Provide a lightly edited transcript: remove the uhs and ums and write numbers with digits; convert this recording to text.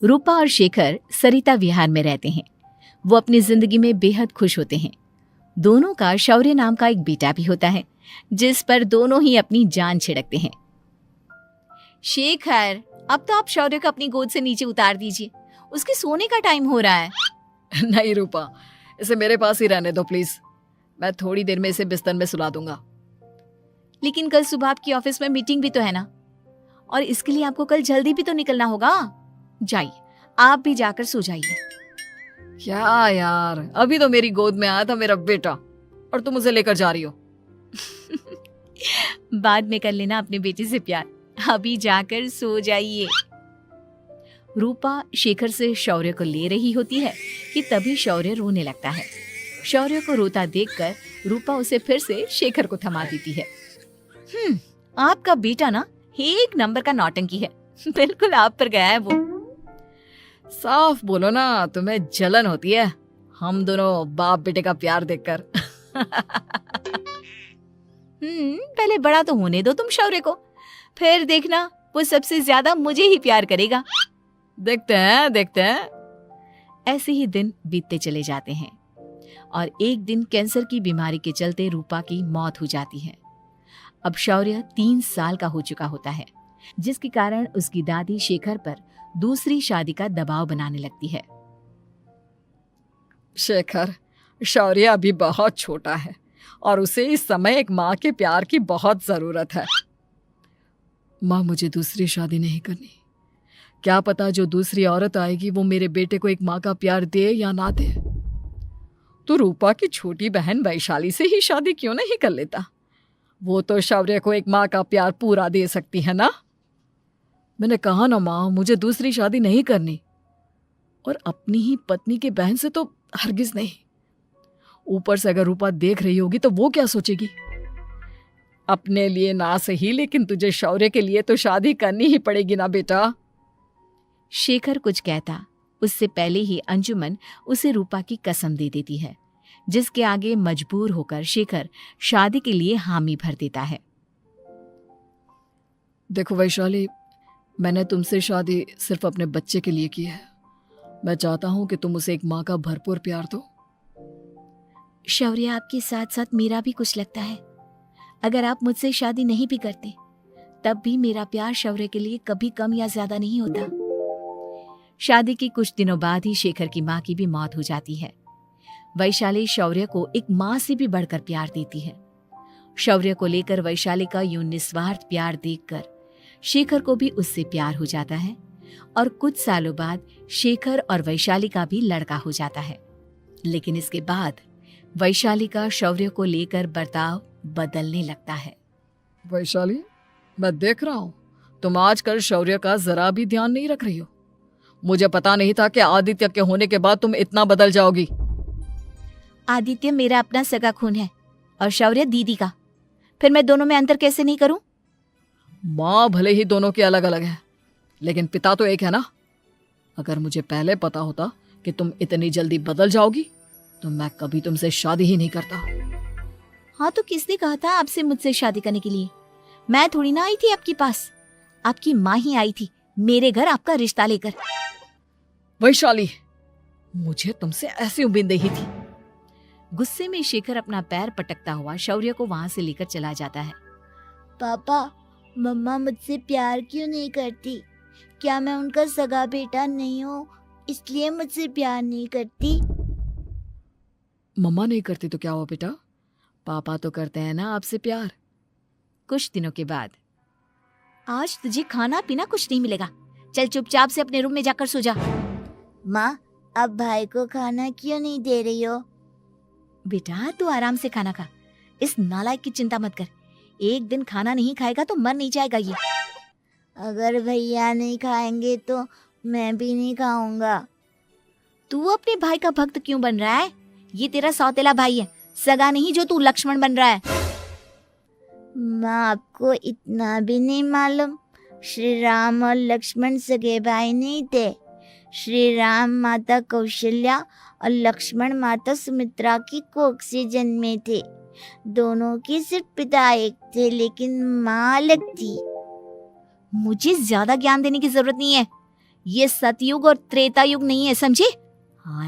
रूपा और शेखर सरिता विहार में रहते हैं। वो अपनी जिंदगी में बेहद खुश होते हैं। दोनों का शौर्य नाम का एक बेटा भी होता है, जिस पर दोनों ही अपनी जान छिड़कते हैं। शेखर, अब तो आप शौर्य को अपनी गोद से नीचे उतार दीजिए, उसके सोने का टाइम हो रहा है। नहीं रूपा, इसे मेरे पास ही रहने दो प्लीज। मैं थोड़ी देर में इसे बिस्तर में सुला दूंगा। लेकिन कल सुबह आपकी ऑफिस में मीटिंग भी तो है ना, और इसके लिए आपको कल जल्दी भी तो निकलना होगा। जाइए, आप भी जाकर सो जाइए। क्या यार, अभी तो मेरी गोद में आया था मेरा बेटा और तुम उसे लेकर जा रही हो। बाद में कर लेना अपने बेटे से प्यार, अभी जाकर सो जाइए। रूपा शेखर से शौर्य को ले रही होती है कि तभी शौर्य रोने लगता है। शौर्य को रोता देखकर रूपा उसे फिर से शेखर को थमा देती है। आपका बेटा ना एक नंबर का नौटंकी है, बिल्कुल आप पर गया है वो। साफ बोलो ना, तुम्हें जलन होती है हम दोनों बाप बेटे का प्यार देखकर। पहले बड़ा तो होने दो तुम शौर्य को, फिर देखना वो सबसे ज्यादा मुझे ही प्यार करेगा। देखते हैं। ऐसे ही दिन बीतते चले जाते हैं और एक दिन कैंसर की बीमारी के चलते रूपा की मौत हो जाती है। अब शौर्य 3 साल का हो चुका होता है, जिसके कारण उसकी दादी शेखर पर दूसरी शादी का दबाव बनाने लगती है। शेखर, शौर्य अभी बहुत छोटा है और उसे इस समय एक माँ के प्यार की बहुत जरूरत है। माँ, मुझे दूसरी शादी नहीं करनी। क्या पता जो दूसरी औरत आएगी वो मेरे बेटे को एक माँ का प्यार दे या ना दे। तो रूपा की छोटी बहन वैशाली से ही शादी क्यों नहीं कर लेता? वो तो शौर्य को एक माँ का प्यार पूरा दे सकती है ना। मैंने कहा ना माँ, मुझे दूसरी शादी नहीं करनी, और अपनी ही पत्नी के बहन से तो हरगिज नहीं। ऊपर से अगर रूपा देख रही होगी तो वो क्या सोचेगी? अपने लिए ना सही, लेकिन तुझे शौर्य के लिए तो शादी करनी ही पड़ेगी ना बेटा। शेखर कुछ कहता उससे पहले ही अंजुमन उसे रूपा की कसम दे देती है, जिसके आगे मजबूर होकर शेखर शादी के लिए हामी भर देता है। देखो वैशाली, मैंने तुमसे शादी सिर्फ अपने बच्चे के लिए की है। मैं चाहता हूं कि तुम उसे एक माँ का भरपूर प्यार दो। शौर्य, आपके साथ साथ मेरा भी कुछ लगता है। अगर आप मुझसे शादी नहीं भी करते तब भी मेरा प्यार शौर्य के लिए कभी कम या ज्यादा नहीं होता। शादी के कुछ दिनों बाद ही शेखर की माँ की भी मौत हो जाती है। वैशाली शौर्य को एक माँ से भी बढ़कर प्यार देती है। शौर्य को लेकर वैशाली का यूं निस्वार्थ प्यार देखकर शेखर को भी उससे प्यार हो जाता है और कुछ सालों बाद शेखर और वैशाली का भी लड़का हो जाता है। लेकिन इसके बाद वैशाली का शौर्य को लेकर बर्ताव बदलने लगता है। वैशाली, मैं देख रहा हूं तुम आजकल शौर्य का जरा भी ध्यान नहीं रख रही हो। मुझे पता नहीं था कि आदित्य के होने के बाद तुम इतना बदल जाओगी। आदित्य मेरा अपना सगा खून है और शौर्य दीदी का, फिर मैं दोनों में अंतर कैसे नहीं करूं? माँ भले ही दोनों के अलग अलग है, लेकिन पिता तो एक है ना। अगर मुझे पहले पता होता कि तुम इतनी जल्दी बदल जाओगी तो मैं कभी तुमसे शादी ही नहीं करता। हाँ, तो किसने कहा था आपसे मुझसे शादी करने के लिए? मैं थोड़ी ना आई थी आपके पास, आपकी माँ ही आई थी मेरे घर आपका रिश्ता लेकर। वैशाली, मुझे तुमसे ऐसी उम्मीद नहीं थी। गुस्से में शेखर अपना पैर पटकता हुआ शौर्य को वहां से लेकर चला जाता है। पापा, मम्मा मुझसे प्यार क्यों नहीं करती? क्या मैं उनका सगा बेटा नहीं हूँ इसलिए मुझसे प्यार नहीं करती? मम्मा नहीं करती तो क्या हुआ बेटा, पापा तो करते हैं ना आपसे प्यार। कुछ दिनों के बाद, आज तुझे खाना पीना कुछ नहीं मिलेगा, चल चुपचाप से अपने रूम में जाकर सो जा। माँ, अब भाई को खाना क्यों नहीं दे रही हो? बेटा तू आराम से खाना खा, इस नालायक की चिंता मत कर। एक दिन खाना नहीं खाएगा तो मर नहीं जाएगा ये। अगर भैया नहीं खाएंगे तो मैं भी नहीं खाऊंगा। तू अपने भाई का भक्त क्यों बन रहा है? ये तेरा सौतेला भाई है, सगा नहीं जो तू लक्ष्मण बन रहा है। माँ, आपको इतना भी नहीं मालूम? श्री राम और लक्ष्मण सगे भाई नहीं थे। श्री राम माता कौशल्या और लक्ष्मण माता सुमित्रा की कोख से जन्मे थे। दोनों के सिर्फ पिता एक थे लेकिन माँ अलग थी। मुझे ज्यादा ज्ञान देने की जरूरत नहीं है, ये सतयुग और त्रेता युग नहीं है, समझे?